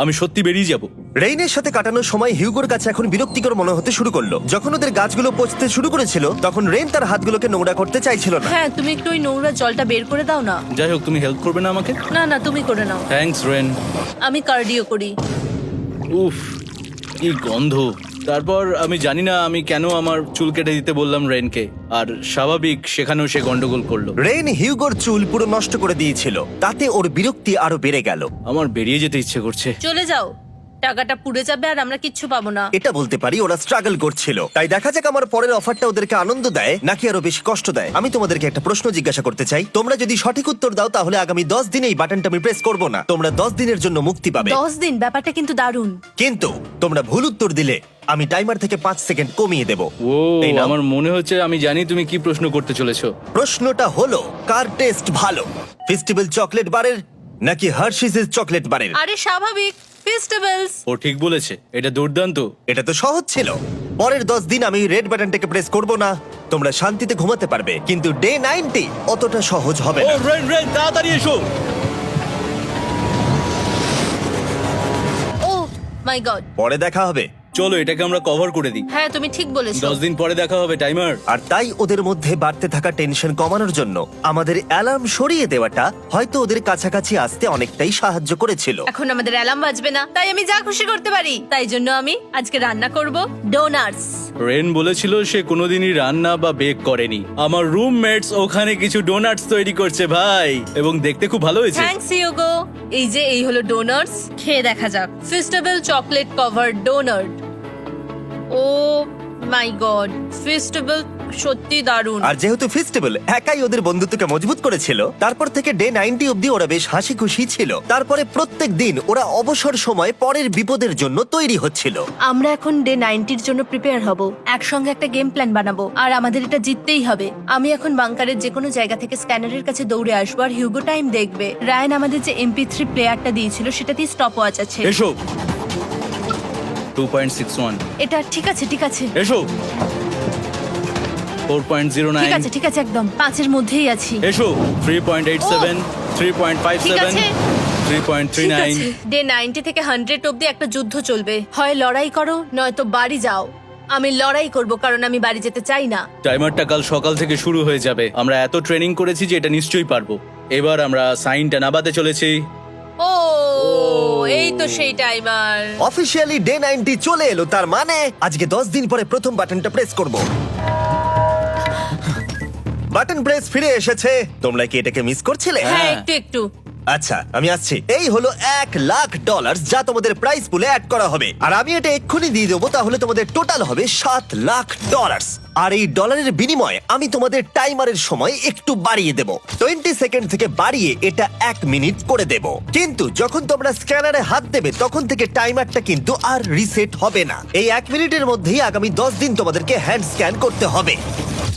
আমি সত্যি বেরিয়ে যাব। রেইনের সাথে কাটানোর সময় হিউগোর কাছে এখন বিরক্তিকর মনে হতে শুরু করলো। যখন ওদের গাছগুলো পচতে শুরু করেছিল, তখন রেইন তার হাতগুলোকে নোংরা করতে চাইছিল না। হ্যাঁ, তুমি একটু ওই নোংরা জলটা বের করে দাও না। যাই হোক, তুমি হেল্প করবে না আমাকে? না না, তুমি করে নাও। Thanks Ren. আমি কার্ডিও করি। উফ, কি গন্ধ। তারপর আমি জানি না আমি কেন আমার চুল কেটে দিতে বললাম রেনকে, আর স্বাভাবিক সেখানেও সে গন্ডগোল করলো। রেইন হিউগোর চুল পুরো নষ্ট করে দিয়েছিল, তাতে ওর বিরক্তি আরো বেড়ে গেল। আমার বেরিয়ে যেতে ইচ্ছে করছে। চলে যাও, টাকাটা পুড়ে যাবে আর আমরা কিচ্ছু পাবো না। এটা বলতে পারি ওরা স্ট্রাগল করছিল। তাই দেখা যাক আমার পরের অফারটা ওদেরকে আনন্দ দেয় নাকি আরো বেশি কষ্ট দেয়। আমি তোমাদেরকে একটা প্রশ্ন জিজ্ঞাসা করতে চাই, তোমরা যদি সঠিক উত্তর দাও তাহলে আগামী 10 দিনে এই বাটনটা আমি প্রেস করব না, তোমরা 10 দিনের জন্য মুক্তি পাবে। 10 দিন, ব্যাপারটা কিন্তু দারুণ। কিন্তু তোমরা ভুল উত্তর দিলে আমি টাইমার থেকে 5 সেকেন্ড কমিয়ে দেব। ও এই নাও। আমার মনে হচ্ছে আমি জানি তুমি কি প্রশ্ন করতে চলেছো। প্রশ্নটা হলো কার টেস্ট ভালো, ফেস্টিভ্যাল চকলেট বারের নাকি হার্শিসের চকলেট বারের? আরে স্বাভাবিক, ফেস্টিভ্যালস। ও ঠিক বলেছে, এটা দুর্দান্ত। এটা তো সহজ ছিল। পরের 10 দিন আমি রেড বাটনটাকে প্রেস করব না, তোমরা শান্তিতে ঘুমাতে পারবে। কিন্তু ডে 90 অতটা সহজ হবে ও না। রেন তাড়াতাড়ি এসো। ও মাই গড। পরে দেখা হবে। চলো এটাকে আমরা কভার করে দিই। হ্যাঁ তুমি ঠিক বলেছো। 10 দিন পরে দেখা হবে টাইমার। আর তাই ওদের মধ্যে বাড়তে থাকা টেনশন কমানোর জন্য আমাদের অ্যালার্ম সরিয়ে দেওয়াটা হয়তো ওদের কাছাকাছি আসতে অনেকটাই সাহায্য করেছিল। এখন আমাদের অ্যালার্ম বাজবে না, তাই আমি যা খুশি করতে পারি। তাই জন্য আমি আজকে রান্না করব ডোনাটস। রেন বলেছিল সে কোনোদিনই রান্না বা বেক করেনি। আমার রুমমেটস ওখানে কিছু ডোনাটস তৈরি করছে ভাই, এবং দেখতে খুব ভালো হয়েছে। Thanks Yogo. এই হলো ডোনাটস, খেয়ে দেখা যাক। Festival chocolate covered donut. Oh my god, festival সত্যি দারুণ। আর যেহেতু ফেস্টিভ্যাল একাই ওদের বন্ধুত্বকে মজবুত করেছিল, তারপর থেকে ডে 90 অব্দি ওরা বেশ হাসি খুশি ছিল। তারপরে প্রত্যেক দিন ওরা অবসর সময় পরের বিপদের জন্য তৈরি হচ্ছিল। আমরা এখন ডে 90-র জন্য প্রিপেয়ার হব, একসঙ্গে একটা গেম প্ল্যান বানাবো, আর আমাদের এটা জিততেই হবে। আমি এখন বাংকারের যে কোনো জায়গা থেকে স্ক্যানারের কাছে দৌড়ে আসবো, আর হিউগো টাইম দেখবে। রায়ান আমাদের যে MP3 প্লেয়ারটা দিয়েছিল সেটাতেই স্টপ ওয়াচ আছে। এসো 2.61। এটা ঠিক আছে, ঠিক আছে, এসো 4.09। ঠিক আছে, ঠিক আছে, একদম 5-এর মধ্যেই আছি। এসো 3.87, ঠিক 3.57, আছে। ঠিক 3.39। আছে। ডে 90 থেকে 100 অব্দি একটা যুদ্ধ চলবে। হয় লড়াই করো নয়তো বাড়ি যাও। আমি লড়াই করব, কারণ আমি বাড়ি যেতে চাই না। টাইমারটা কাল সকাল থেকে শুরু হয়ে যাবে। আমরা এত ট্রেনিং করেছি যে এটা নিশ্চয়ই পারবো। এবার আমরা সাইনটা নাবাতে চলেছি। ও এই তো সেই টাইমার। অফিসিয়ালি ডে 90 চলে এলো, তার মানে আজকে 10 দিন পরে প্রথম বাটনটা প্রেস করব। বাটন প্রেস ফিরে এসেছে। তোমরা কি এটাকে মিস করছিলে? হ্যাঁ একটু একটু। আচ্ছা আমি আসছি। এই হলো $1,00,000 যা তোমাদের প্রাইস পুলে অ্যাড করা হবে, আর আমি এটা এক্ষুনি দিয়ে দেবো। তাহলে তোমাদের টোটাল হবে $7,00,000। আর এই ডলারের বিনিময়ে আমি তোমাদের টাইমারের সময় একটু বাড়িয়ে দেব। 20 সেকেন্ড থেকে বাড়িয়ে এটা 1 মিনিট করে দেব। কিন্তু যখন তোমরা স্ক্যানারে হাত দেবে তখন থেকে টাইমারটা কিন্তু আর রিসেট হবে না। এই 1 মিনিটের মধ্যেই আগামী 10 দিন তোমাদেরকে হ্যান্ড স্ক্যান করতে হবে।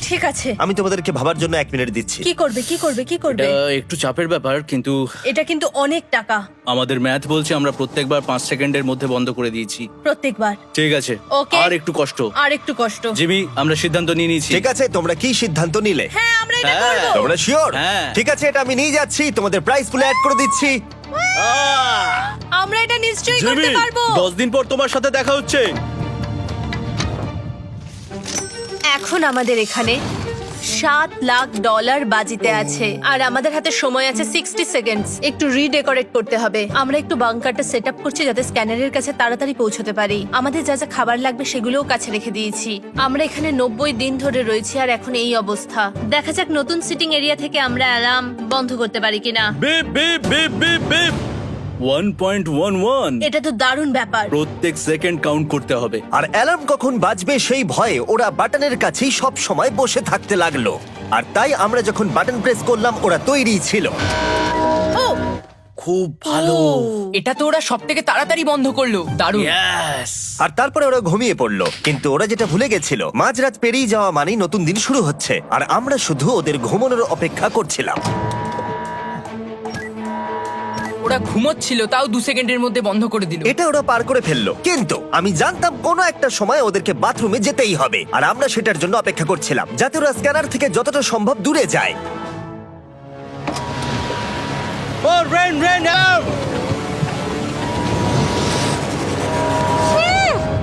ঠিক আছে। আমি তোমাদেরকে ভাবার জন্য 1 মিনিট দিচ্ছি। কি করবে, কি করবে, কি করবে? এটা একটু চাপের ব্যাপার, কিন্তু এটা কিন্তু অনেক টাকা। আমাদের ম্যাথ বলছে আমরা প্রত্যেকবার 5 সেকেন্ডের মধ্যে বন্ধ করে দিয়েছি। প্রত্যেকবার। ঠিক আছে, Okay. আর একটু কষ্ট। আর একটু কষ্ট। জিমি, আমরা সিদ্ধান্ত নিয়ে নিয়েছি। ঠিক আছে, তোমরা কি সিদ্ধান্ত নিলে? হ্যাঁ আমরা এটা হ্যাঁ। করব। তোমরা শিওর? হ্যাঁ। ঠিক আছে, এটা আমি নিয়ে যাচ্ছি, তোমাদের প্রাইস পুলে অ্যাড করে দিচ্ছি। আমরা এটা নিশ্চয়ই জিমি, করতে পারবো। 10 দিন পর তোমার সাথে দেখা হচ্ছে। এখন আমাদের এখানে $7,00,000 বাজিতে আছে, আর আমাদের হাতে সময় আছে 60 সেকেন্ডস। একটু রিডেকোরেট করতে হবে। আমরা একটু বাংকারটা সেট আপ করছি যাতে স্ক্যানারের কাছে তাড়াতাড়ি পৌঁছতে পারি। আমাদের যা যা খাবার লাগবে সেগুলোও কাছে রেখে দিয়েছি। আমরা এখানে 90 দিন ধরে রয়েছি, আর এখন এই অবস্থা। দেখা যাক নতুন সিটিং এরিয়া থেকে আমরা অ্যালার্ম বন্ধ করতে পারি কিনা। Beep beep beep beep beep 1.11। এটা তো দারুণ ব্যাপার। প্রত্যেক সেকেন্ড কাউন্ট করতে হবে। আর অ্যালার্ম কখন বাজবে সেই ভয়ে ওরা বাটনের কাছেই সব সময় বসে থাকতে লাগলো। আর তাই আমরা যখন বাটন প্রেস করলাম ওরা তৈরি ছিল। ও খুব ভালো। এটা তো ওরা সব থেকে তাড়াতাড়ি বন্ধ করলো, দারুণ। ইয়েস। আর তারপরে ওরা ঘুমিয়ে পড়লো। কিন্তু ওরা যেটা ভুলে গেছিল, মাঝরাত পেরিয়ে যাওয়া মানেই নতুন দিন শুরু হচ্ছে, আর আমরা শুধু ওদের ঘুমানোর অপেক্ষা করছিলাম। ওরা ঘুমোচ্ছিল, তাও 2 সেকেন্ডের মধ্যে বন্ধ করে দিল। এটা ওরা পার করে ফেললো, কিন্তু আমি জানতাম কোনো একটা সময় ওদেরকে বাথরুমে যেতেই হবে, আর আমরা সেটার জন্য অপেক্ষা করছিলাম যাতে ওরা স্ক্যানার থেকে যতটা সম্ভব দূরে যায়। ও রেন রেন আউট।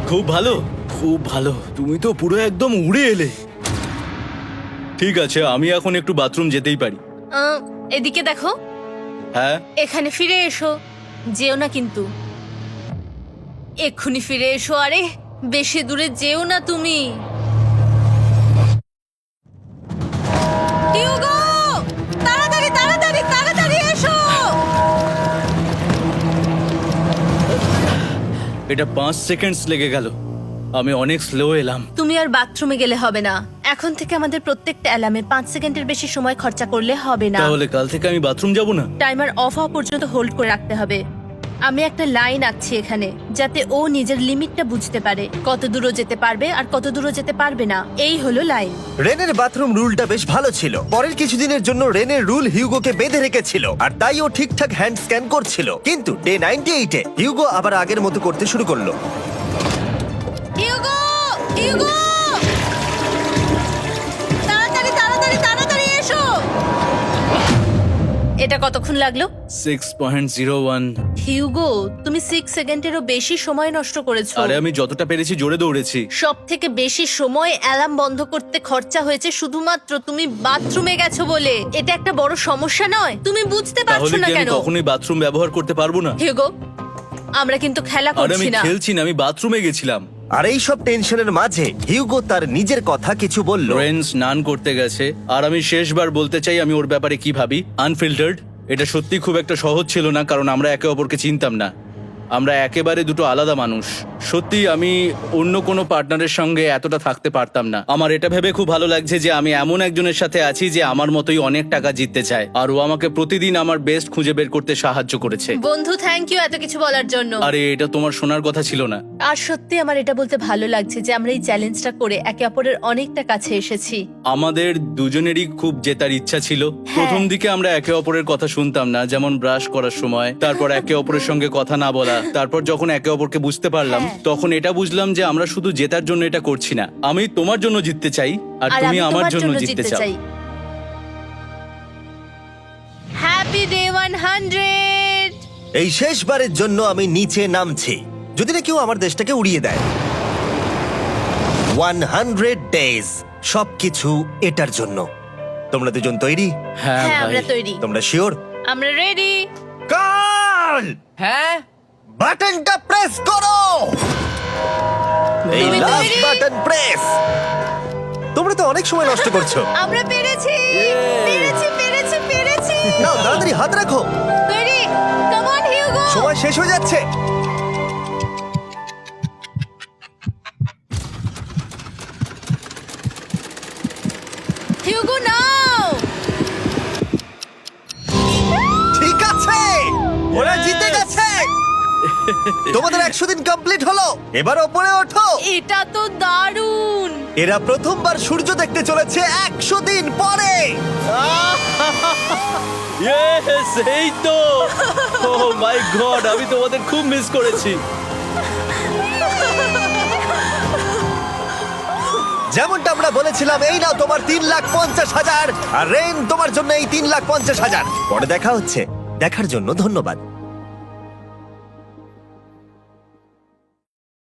খুব ভালো, খুব ভালো। তুমি তো পুরো একদম উড়ে এলে। ঠিক আছে, আমি এখন একটু বাথরুম যেতেই পারি। এদিকে দেখো, হ্যাঁ, এখানে ফিরে এসো। যেও না কিন্তু, এক্ষুনি ফিরে এসো। আরে বেশি দূরে যেও না তুমি। টিউগো, তাড়াতাড়ি তাড়াতাড়ি তাড়াতাড়ি এসো। এটা 5 সেকেন্ডস লেগে গেল। আমি অনেক স্লো এলাম। তুমি আর বাথরুমে গেলে হবে না। এখন থেকে আমাদের প্রত্যেকটা অ্যালার্মে 5 সেকেন্ডের বেশি সময় খরচা করলে হবে না। তাহলে কাল থেকে আমি বাথরুম যাব না? টাইমার অফ হওয়া পর্যন্ত হোল্ড করে রাখতে হবে। আমি একটা লাইন আঁকছি এখানে, যাতে ও নিজের লিমিটটা বুঝতে পারে, কত দূরও যেতে পারবে আর কত দূরও যেতে পারবে না। এই হলো লাইন। রেনের বাথরুম রুলটা বেশ ভালো ছিল। পরের কিছুদিনের জন্য রেনের রুল হিউগোকে বেঁধে রেখেছিল, আর তাই ও ঠিকঠাক হ্যান্ড স্ক্যান করছিল। কিন্তু ডে 98-এ হিউগো আবার আগের মতো করতে শুরু করলো। ইউগো, ইউগো, তাড়াতাড়ি তাড়াতাড়ি তাড়াতাড়ি এসো। এটা কতক্ষণ লাগলো? 6.01। হিউগো, তুমি 6 সেকেন্ডেরও বেশি সময় নষ্ট করেছো। আরে আমি যতটা পেরেছি জোরে দৌড়েছি। সব থেকে বেশি সময় অ্যালার্ম বন্ধ করতে খরচা হয়েছে শুধুমাত্র তুমি বাথরুমে গেছো বলে। এটা একটা বড় সমস্যা নয়? তুমি বুঝতে পারছো তাহলে না কি আমি কেন? কখনোই বাথরুম ব্যবহার করতে পারবো না? হিউগো, আমরা কিন্তু খেলা আরে আমি করছি না। খেলছি না, আমি বাথরুমে গেছিলাম। আর এই সব টেনশনের মাঝে হিউগো তার নিজের কথা কিছু বলল। রেন স্নান করতে গেছে, আর আমি শেষবার বলতে চাই আমি ওর ব্যাপারে কি ভাবি। আনফিল্টার্ড। এটা সত্যি খুব একটা সহজ ছিল না, কারণ আমরা একে অপরকে চিনতাম না। আমরা একেবারে দুটো আলাদা মানুষ। সত্যি আমি অন্য কোনো পার্টনারের সঙ্গে এতটা থাকতে পারতাম না। আমার এটা ভেবে খুব ভালো লাগছে যে আমি এমন একজনের সাথে আছি যে আমার মতোই অনেক টাকা জিততে চায়, আর ও আমাকে প্রতিদিন আমার বেস্ট খুঁজে বের করতে সাহায্য করেছে। বন্ধু, থ্যাংক ইউ এত কিছু বলার জন্য। আরে এটা তোমার শোনার কথা ছিল না। আর সত্যি আমার এটা বলতে ভালো লাগছে যে আমরা এই চ্যালেঞ্জটা করে একে অপরের অনেকটা কাছে এসেছি। আমাদের দুজনেরই খুব জেতার ইচ্ছা ছিল। প্রথম দিকে আমরা একে অপরের কথা শুনতাম না, যেমন ব্রাশ করার সময়, তারপর একে অপরের সঙ্গে কথা না বলা। তারপর যখন একে অপরকে বুঝতে পারলাম, তখন এটা বুঝলাম যে আমরা শুধু জেতার জন্য এটা করছি না। আমি তোমার জন্য জিততে চাই, আর তুমি আমি আমার তোমার জন্য জিততে চাও। Happy day 100। এই শেষবারের জন্য আমি নিচে নামছি, যদি না কেউ আমার দেশটাকে উড়িয়ে দেয়। 100 ডেজ, সবকিছু এটার জন্য। তোমরা দুজন তৈরি? হ্যাঁ হ্যাঁ, ভাই। আমরা তৈরি। তোমরা শিওর? আমরা রেডি। কাল হ্যাঁ, বাটনটা প্রেস করো। এই তুমি লাস্ট তৈরি? Button press. তোমরা তো অনেক সময় নষ্ট করছো। আমরা পেরেছি, পেরেছি, পেরেছি, পেরেছি। নাও তাড়াতাড়ি হাত রাখো, তৈরি? Come on Hugo. সময় শেষ হয়ে যাচ্ছে। হিউগো নাও। ঠিক আছে, ওরা জিতে গেছে। তোমাদের 100 দিন কমপ্লিট হলো। এবার ওপরে ওঠো। এটা তো দারুণ। এরা প্রথমবার সূর্য দেখতে চলেছে 100 দিন পরে। Yes, এই তো। Oh my God, আমি তোমাদের খুব মিস করেছি। যেমনটা আমরা বলেছিলাম, এই নাও তোমার 3,50,000, আর রেন তোমার জন্য এই 3,50,000। পরে দেখা হচ্ছে। দেখার জন্য ধন্যবাদ।